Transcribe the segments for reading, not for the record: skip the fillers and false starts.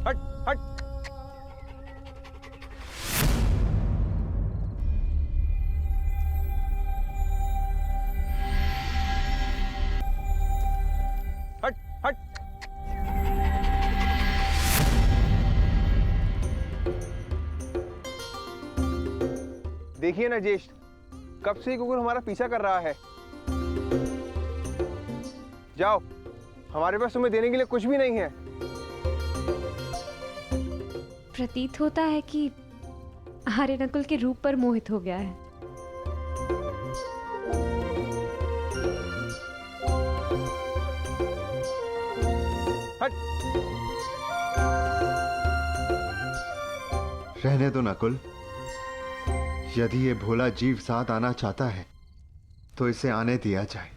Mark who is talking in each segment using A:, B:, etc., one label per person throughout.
A: हट हट। हट हट। देखिए ना ज्येष्ठ, कब से ये कुकुर हमारा पीछा कर रहा है। जाओ, हमारे पास तुम्हें देने के लिए कुछ भी नहीं है।
B: प्रतीत होता है कि आर्य नकुल के रूप पर मोहित हो गया है।
A: हट।
C: रहने दो नकुल। यदि ये भोला जीव साथ आना चाहता है तो इसे आने दिया जाए।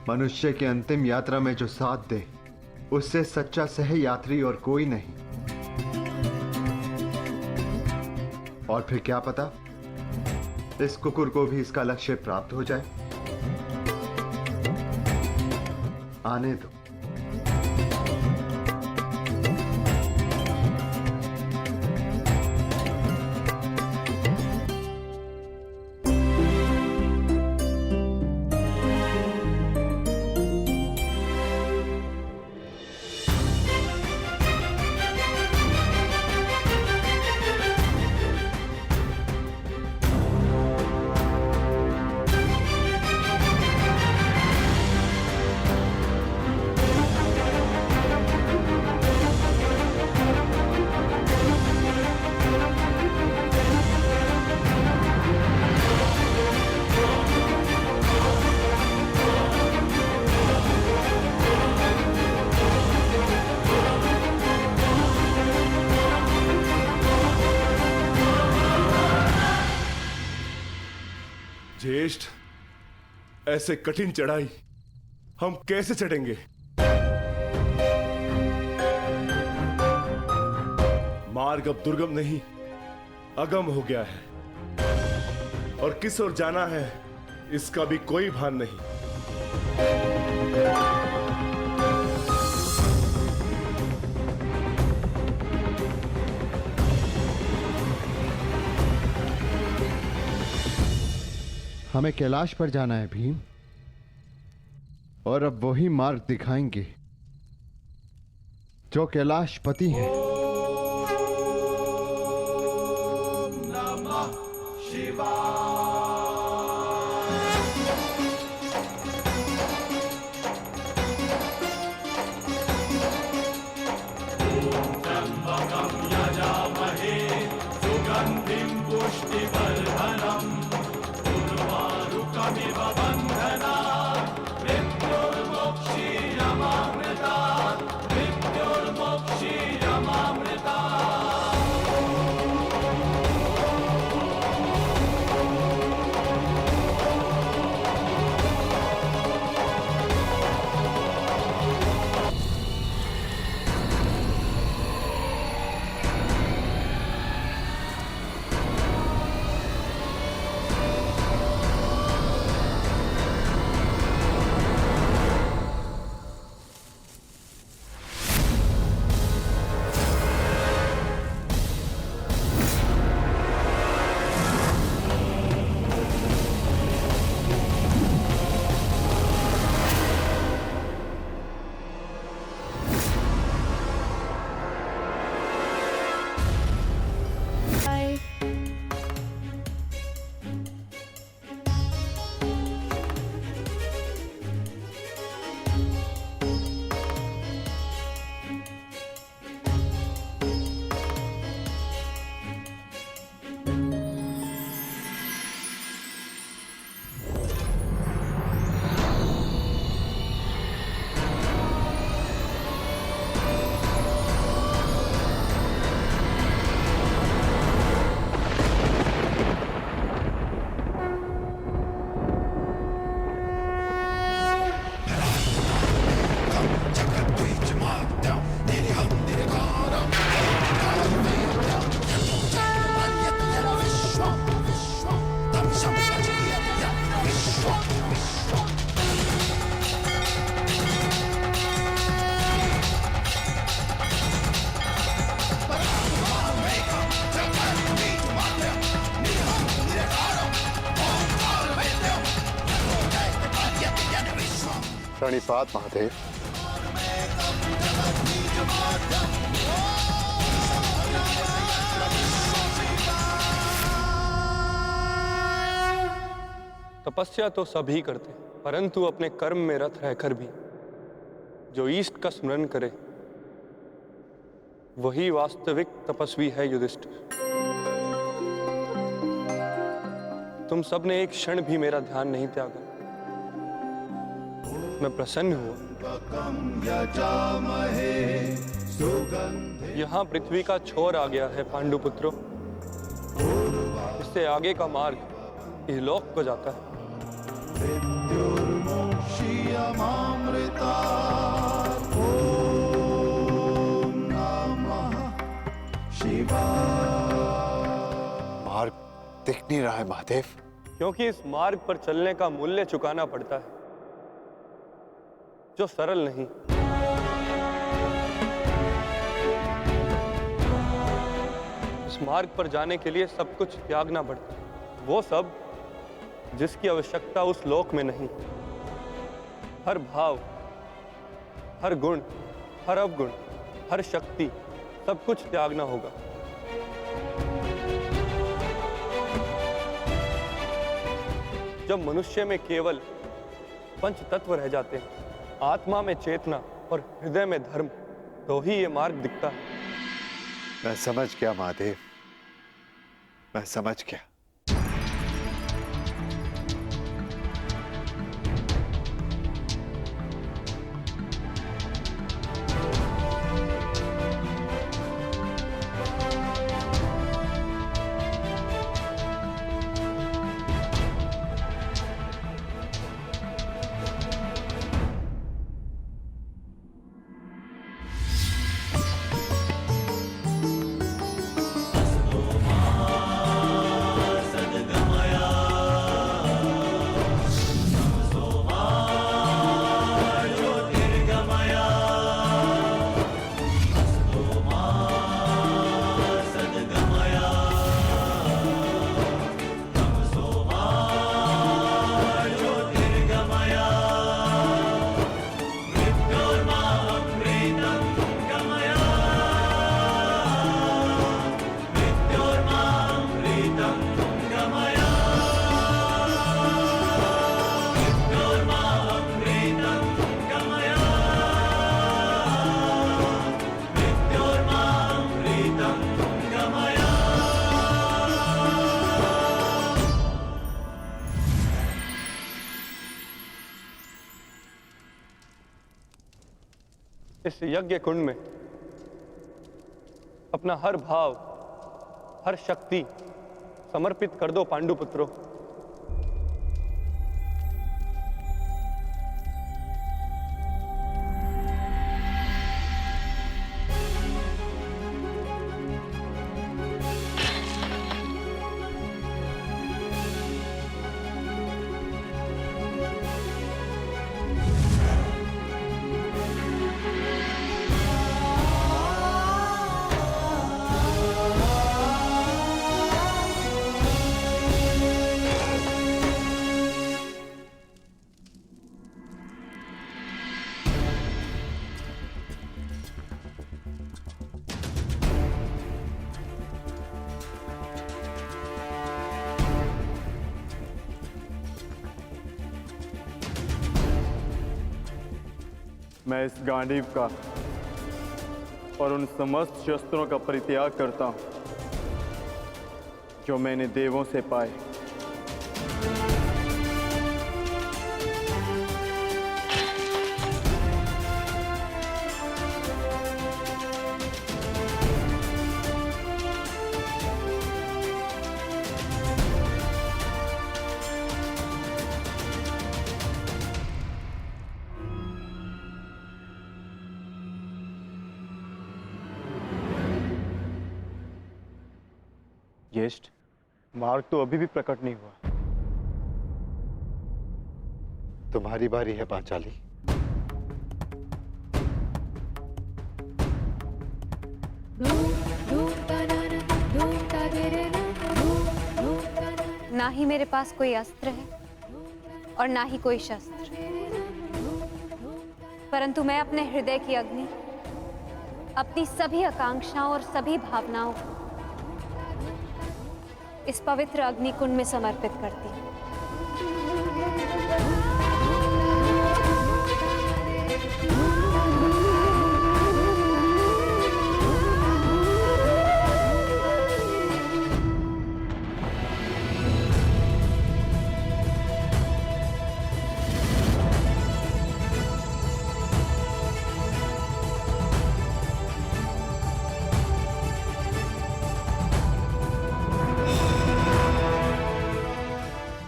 C: मनुष्य की अंतिम यात्रा में जो साथ दे उससे सच्चा सह यात्री और कोई नहीं। और फिर क्या पता इस कुकुर को भी इसका लक्ष्य प्राप्त हो जाए। आने दो।
D: ज्येष्ठ, ऐसे कठिन चढ़ाई हम कैसे चढ़ेंगे? मार्ग अब दुर्गम नहीं, अगम हो गया है और किस ओर जाना है इसका भी कोई भान नहीं।
C: हमें कैलाश पर जाना है भीम, और अब वही मार्ग दिखाएंगे जो कैलाशपति हैं।
E: ओम नमः शिवाय। ओम त्र्यंबकं यजामहे सुगंधिं पुष्टिवर्धनम् उर्वारुकमिव बन्धनात् मृत्युर्मुक्षीयमामृतात् मृत्युर्मुक्षीयमामृतात्।
C: प्रणिपात महादेव।
F: तपस्या तो सभी करते, परंतु अपने कर्म में रत रहकर भी जो ईष्ट का स्मरण करे वही वास्तविक तपस्वी है युधिष्ठिर। तुम सबने एक क्षण भी मेरा ध्यान नहीं त्यागा। मैं प्रसन्न हुआ। यहाँ पृथ्वी का छोर आ गया है पांडुपुत्रों। इससे आगे का मार्ग इहलोक को जाता है।
C: मार्ग दिख नहीं रहा है महादेव।
F: क्योंकि इस मार्ग पर चलने का मूल्य चुकाना पड़ता है जो सरल नहीं। इस मार्ग पर जाने के लिए सब कुछ त्यागना पड़ता है, वो सब जिसकी आवश्यकता उस लोक में नहीं। हर भाव, हर गुण, हर अवगुण, हर शक्ति, सब कुछ त्यागना होगा। जब मनुष्य में केवल पंच तत्व रह जाते हैं, आत्मा में चेतना और हृदय में धर्म, तो ही ये मार्ग दिखता है।
C: मैं समझ गया महादेव, मैं समझ गया।
F: इस यज्ञ कुंड में अपना हर भाव, हर शक्ति समर्पित कर दो पांडुपुत्रों।
G: मैं इस गांडीव का और उन समस्त शस्त्रों का परित्याग करता हूं जो मैंने देवों से पाए।
A: ज्येष्ठ, मार्ग तो अभी भी प्रकट नहीं हुआ।
C: तुम्हारी बारी है पांचाली।
B: ना ही मेरे पास कोई अस्त्र है और ना ही कोई शस्त्र। परंतु मैं अपने हृदय की अग्नि, अपनी सभी आकांक्षाओं और सभी भावनाओं को इस पवित्र अग्नि कुंड में समर्पित करती हूँ।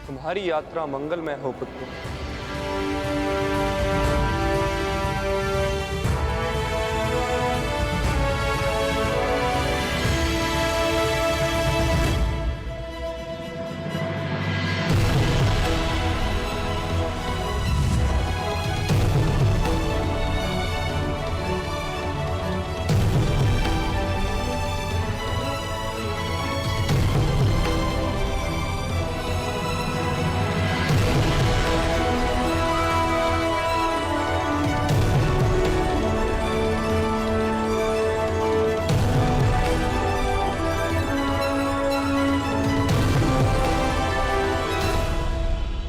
F: तुम्हारी यात्रा मंगलमय हो पुत्र।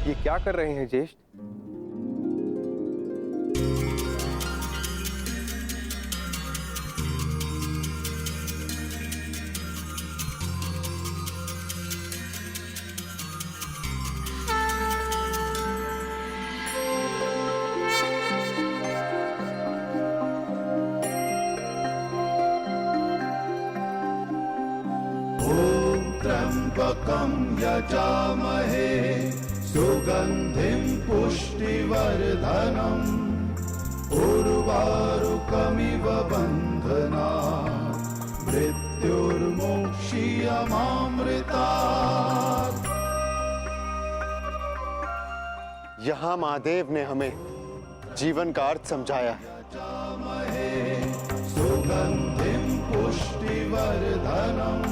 A: ये क्या कर रहे हैं ज्येष्ठ?
E: त्र्यंबकं यजामहे सुगंधिं पुष्टिवर्धनम् उर्वारुकमिव बन्धनात् मृत्युर्मुक्षीयमामृतात्।
C: यहाँ महादेव ने हमें जीवन का अर्थ समझाया है।
E: सुगंधिं पुष्टिवर्धनम्।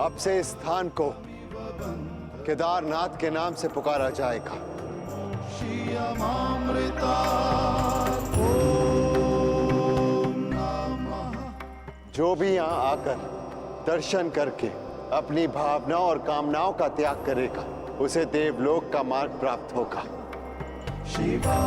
C: अब से इस स्थान को केदारनाथ के नाम से पुकारा जाएगा। जो भी यहाँ आकर दर्शन करके अपनी भावनाओं और कामनाओं का त्याग करेगा, उसे देवलोक का मार्ग प्राप्त होगा।
E: शिवा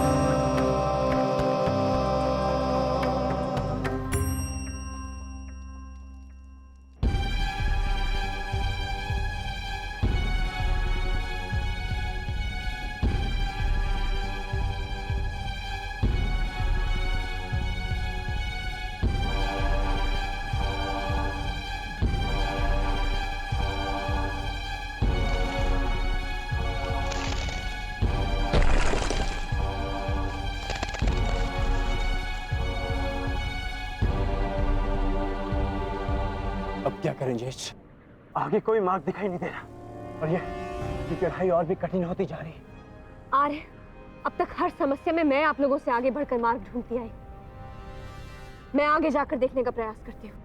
H: अब क्या करें ज्येष्ठ? आगे कोई मार्ग दिखाई नहीं दे रहा और ये चढ़ाई और भी कठिन होती जा रही है।
I: आर्य, अब तक हर समस्या में मैं आप लोगों से आगे बढ़कर मार्ग ढूंढती आई। मैं आगे जाकर देखने का प्रयास करती हूँ।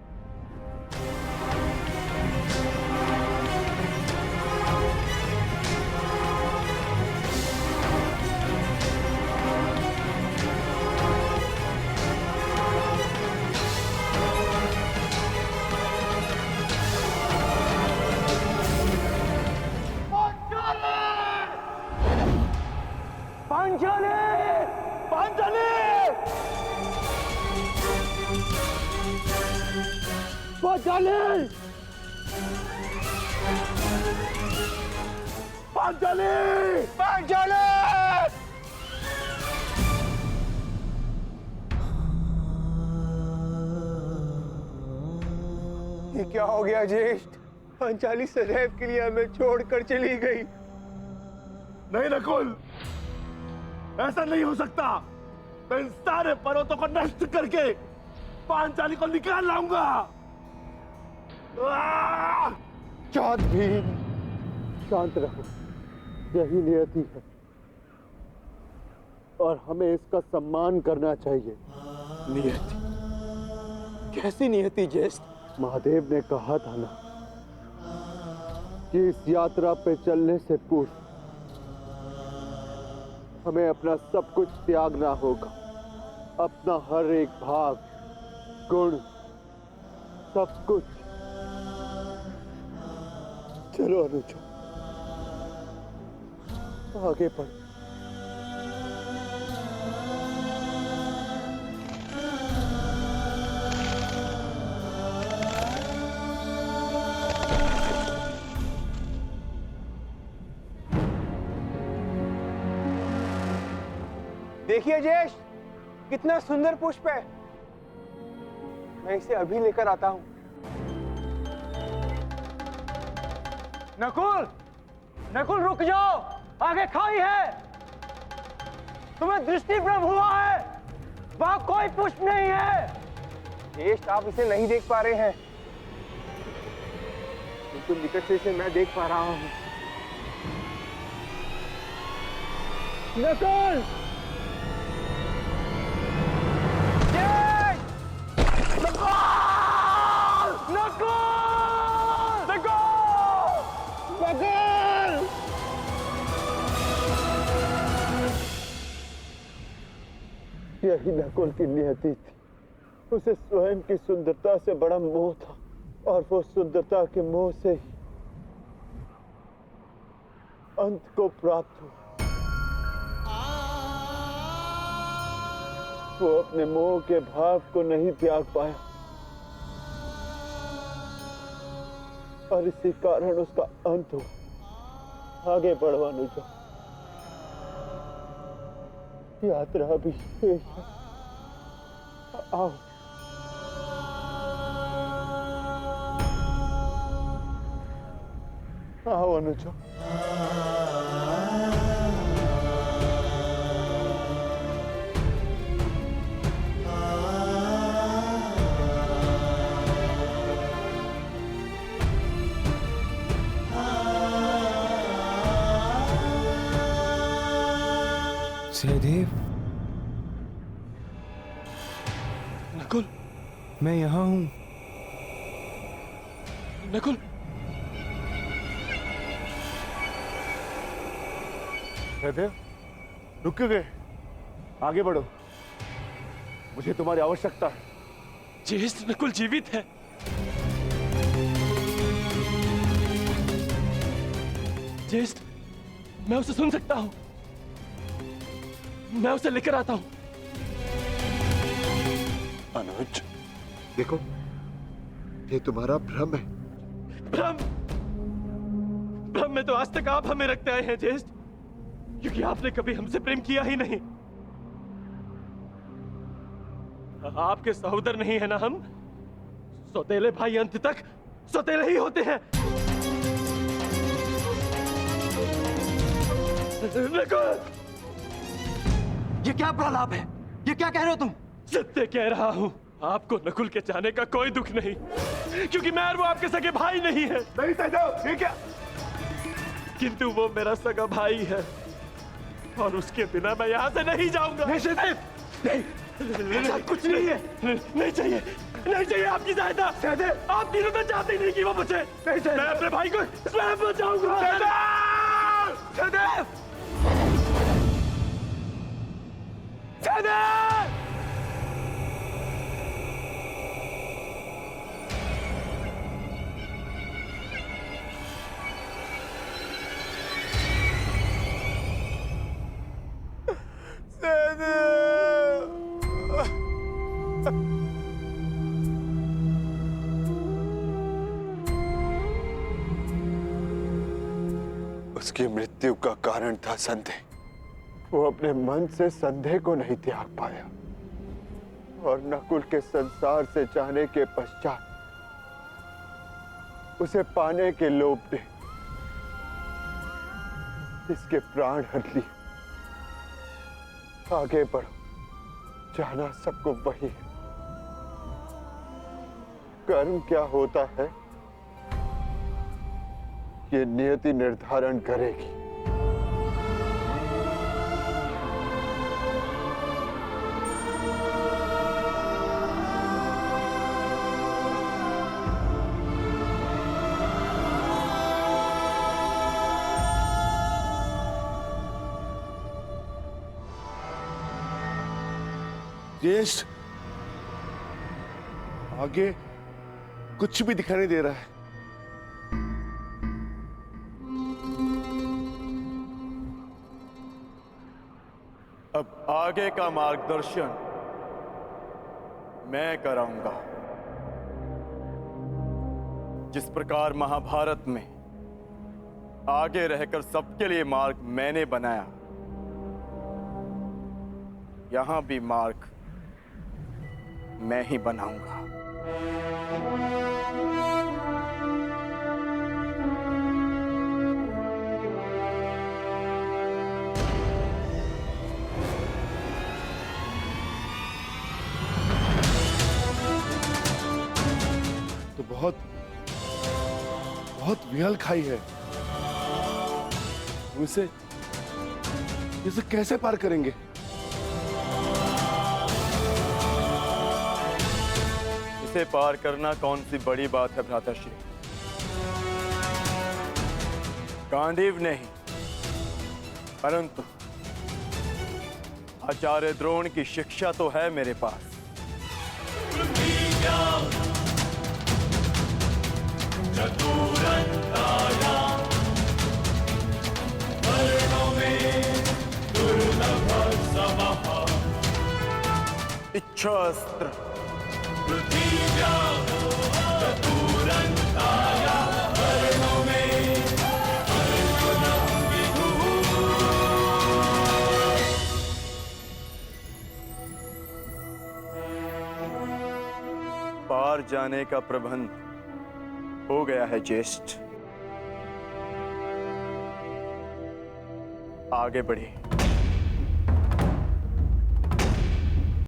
A: ये क्या हो गया ज्येष्ठ? पांचाली सदैव के लिए हमें छोड़कर चली गई।
D: नहीं नकुल, ऐसा नहीं हो सकता। मैं इन सारे पर्वतों को नष्ट करके पांचाली को निकाल लाऊंगा।
C: शांत भीम, शांत रहो। यही नियति है और हमें इसका सम्मान करना चाहिए।
H: नियति? कैसी नियति ज्येष्ठ?
C: महादेव ने कहा था ना कि इस यात्रा पे चलने से पूर्व हमें अपना सब कुछ त्यागना होगा। अपना हर एक भाग, गुण, सब कुछ। चलो अनुज, आगे बढ़।
A: देखिए जयेश, कितना सुंदर पुष्प है। मैं इसे अभी लेकर आता हूं।
H: नकुल, नकुल रुक जाओ, आगे खाई है। तुम्हें दृष्टि भ्रम हुआ है, वहां कोई पुष्प नहीं है।
A: जयेश, आप इसे नहीं देख पा रहे हैं, बिल्कुल निकट से इसे मैं देख पा रहा हूं।
H: नकुल,
C: यही नकुल की नियति थी। उसे स्वयं की सुंदरता से बड़ा मोह था और वो सुंदरता के मोह से ही अंत को प्राप्त हुआ। वो अपने मोह के भाव को नहीं त्याग पाया और इसी कारण उसका अंत हुआ। आगे बढ़ो अनुज, यात्रा भी शेष है। आओ। आओ अनुज।
H: सहदेव,
F: नकुल,
H: मैं यहाँ हूँ।
F: नकुल,
D: सहदेव, रुक क्यों गए? आगे बढ़ो, मुझे तुम्हारी आवश्यकता है।
F: ज्येष्ठ नकुल जीवित है। ज्येष्ठ, मैं उसे सुन सकता हूँ। मैं उसे लेकर आता हूँ।
C: अनुज, देखो, ये तुम्हारा भ्रम है।
F: भ्रम? भ्रम में तो आज तक आप हमें रखते आए हैं ज्येष्ठ, क्योंकि आपने कभी हमसे प्रेम किया ही नहीं। आपके सहोदर नहीं है ना हम? सौतेले भाई अंत तक सौतेले ही होते हैं। नकुल!
H: ये क्या प्रलाप है? ये क्या कह रहे हो तुम?
F: सत्य कह रहा हूं। आपको नकुल के जाने का कोई दुख नहीं, क्योंकि मैं और वो आपके सगे भाई नहीं है।
D: नहीं सहदेव, ये क्या?
F: किंतु वो मेरा सगा भाई है और उसके बिना मैं यहाँ से नहीं जाऊंगा।
H: नहीं सहदेव,
F: नहीं, ऐसा कुछ नहीं है। नहीं चाहिए, नहीं चाहिए आपकी सहायता। सहदेव, आप तीनों तो चाहते ही नहीं कि वो बचे। मैं अपने भाई को स्वयं बचाऊंगा।
H: सहदेव,
F: सहदेव!
C: उसकी मृत्यु का कारण था संदेह। वो अपने मन से संदेह को नहीं त्याग पाया और नकुल के संसार से जाने के पश्चात उसे पाने के लोभ ने इसके प्राण हर लिए। आगे बढ़ो, जाना सबको वही है। कर्म क्या होता है ये नियति निर्धारण करेगी।
D: ज्येष्ठ, आगे कुछ भी दिखाई नहीं दे रहा है।
G: अब आगे का मार्गदर्शन मैं कराऊंगा। जिस प्रकार महाभारत में आगे रहकर सबके लिए मार्ग मैंने बनाया, यहां भी मार्ग मैं ही बनाऊंगा।
D: तो बहुत विहल खाई है। हम इसे कैसे पार करेंगे?
G: इसे पार करना कौन सी बड़ी बात है भ्राताश्री। गांडीव नहीं, परंतु आचार्य द्रोण की शिक्षा तो है मेरे पास। इच्छास्त्र पार जाने का प्रबंध हो गया है ज्येष्ठ। आगे बढ़े।